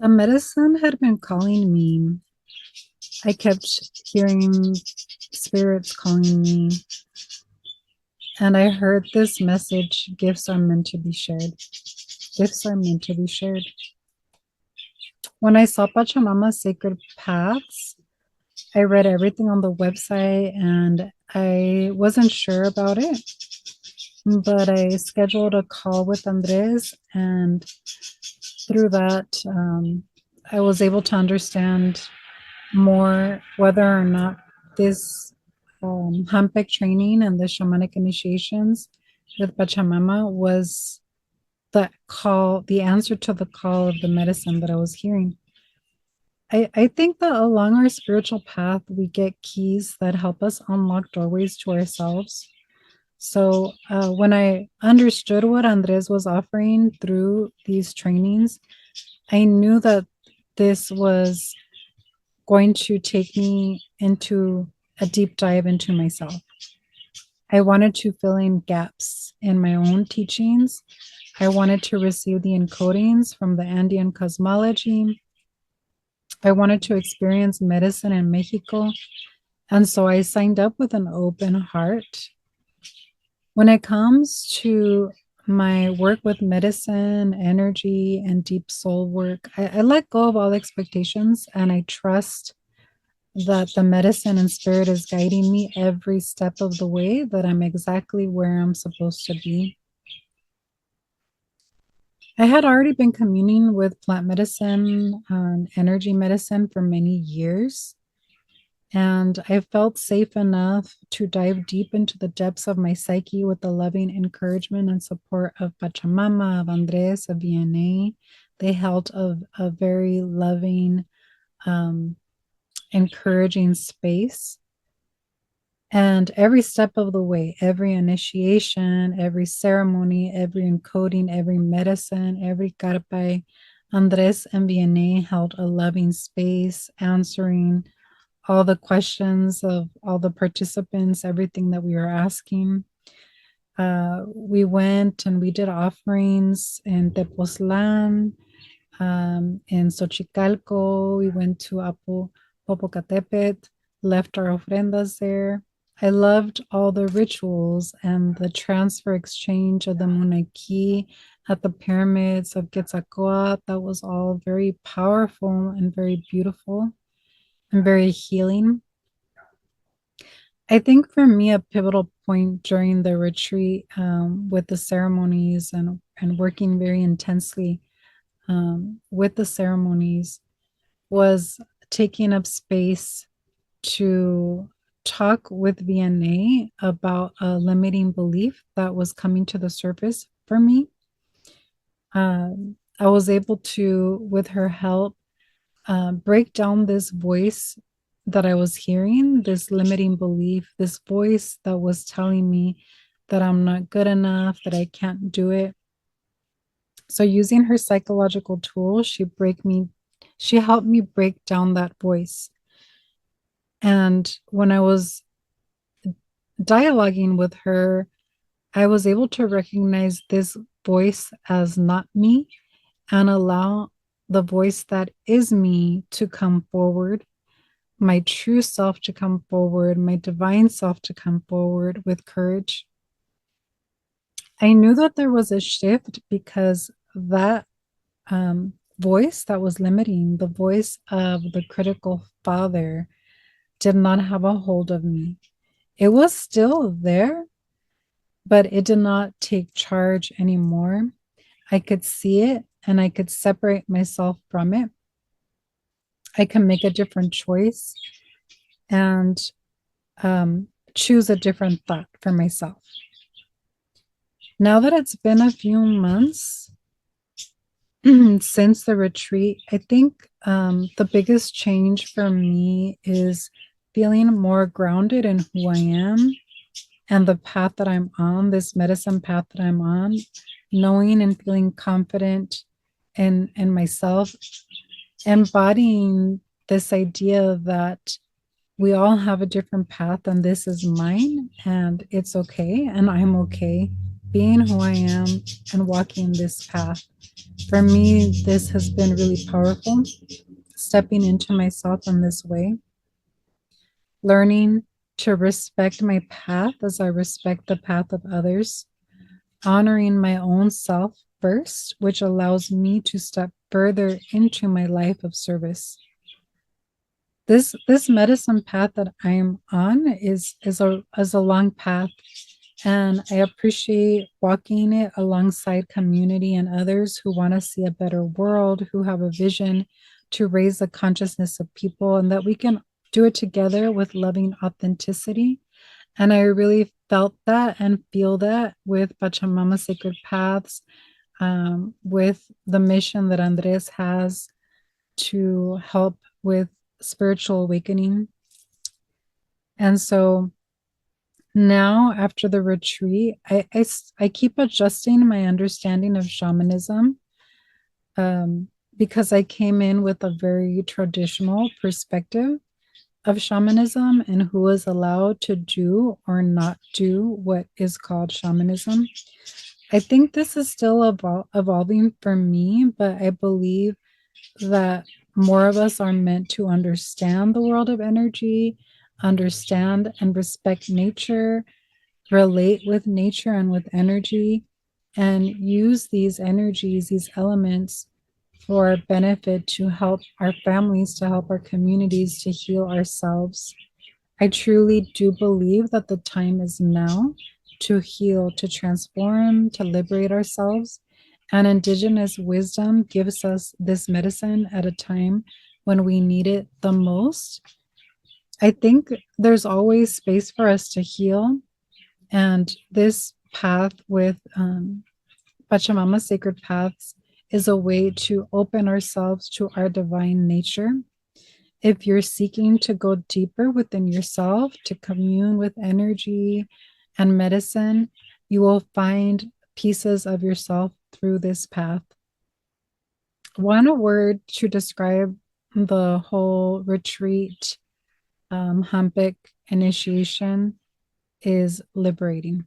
The medicine had been calling me. I kept hearing spirits calling me, and I heard this message: gifts are meant to be shared. Gifts are meant to be shared. When I saw Pachamama's sacred paths, I read everything on the website and I wasn't sure about it, but I scheduled a call with Andres, and through that, I was able to understand more whether or not this Hampeq training and the shamanic initiations with Pachamama was the call, the answer to the call of the medicine that I was hearing. I think that along our spiritual path, we get keys that help us unlock doorways to ourselves. So when I understood what Andres was offering through these trainings, I knew that this was going to take me into a deep dive into myself. I wanted to fill in gaps in my own teachings. I wanted to receive the encodings from the Andean cosmology. I wanted to experience medicine in Mexico. And so I signed up with an open heart. When it comes to my work with medicine, energy, and deep soul work, I let go of all expectations and I trust that the medicine and spirit is guiding me every step of the way, that I'm exactly where I'm supposed to be. I had already been communing with plant medicine and energy medicine for many years, and I felt safe enough to dive deep into the depths of my psyche with the loving encouragement and support of Pachamama, of Andres, of VNA. They held a very loving, encouraging space. And every step of the way, every initiation, every ceremony, every encoding, every medicine, every karpay, Andres and Vianney held a loving space, answering all the questions of all the participants, everything that we were asking. We went and we did offerings in Tepoztlán, in Xochicalco. We went to Popocatépetl, left our ofrendas there. I loved all the rituals and the transfer exchange of the Munaki at the pyramids of Quetzalcoatl. That was all very powerful and very beautiful and very healing. I think for me, a pivotal point during the retreat, with the ceremonies and working very intensely with the ceremonies, was taking up space to talk with VNA about a limiting belief that was coming to the surface for me. I was able to, with her help, break down this voice that I was hearing, this limiting belief, this voice that was telling me that I'm not good enough, that I can't do it. So using her psychological tools, she helped me break down that voice. And when I was dialoguing with her, I was able to recognize this voice as not me and allow the voice that is me to come forward, my true self to come forward, my divine self to come forward with courage. I knew that there was a shift because that voice that was limiting, the voice of the critical father, did not have a hold of me. It was still there, but it did not take charge anymore. I could see it and I could separate myself from it. I can make a different choice and choose a different thought for myself. Now that it's been a few months since the retreat, I think the biggest change for me is feeling more grounded in who I am and the path that I'm on, this medicine path that I'm on, knowing and feeling confident in myself, embodying this idea that we all have a different path and this is mine and it's okay and I'm okay. being who I am and walking this path. For me, this has been really powerful, stepping into myself in this way, learning to respect my path as I respect the path of others, honoring my own self first, which allows me to step further into my life of service. This medicine path that I'm on is a long path, and I appreciate walking it alongside community and others who want to see a better world, who have a vision to raise the consciousness of people, and that we can do it together with loving authenticity. And I really felt that and feel that with Pachamama Sacred Paths, with the mission that Andres has to help with spiritual awakening. And so now, after the retreat, I keep adjusting my understanding of shamanism, because I came in with a very traditional perspective of shamanism and who is allowed to do or not do what is called shamanism. I think this is still evolving for me, but I believe that more of us are meant to understand the world of energy, understand and respect nature, relate with nature and with energy, and use these energies, these elements for benefit to help our families, to help our communities, to heal ourselves. I truly do believe that the time is now to heal, to transform, to liberate ourselves. And Indigenous wisdom gives us this medicine at a time when we need it the most. I think there's always space for us to heal. And this path with Pachamama Sacred Paths is a way to open ourselves to our divine nature. If you're seeking to go deeper within yourself, to commune with energy and medicine, you will find pieces of yourself through this path. One word to describe the whole retreat, Hampeq initiation, is liberating.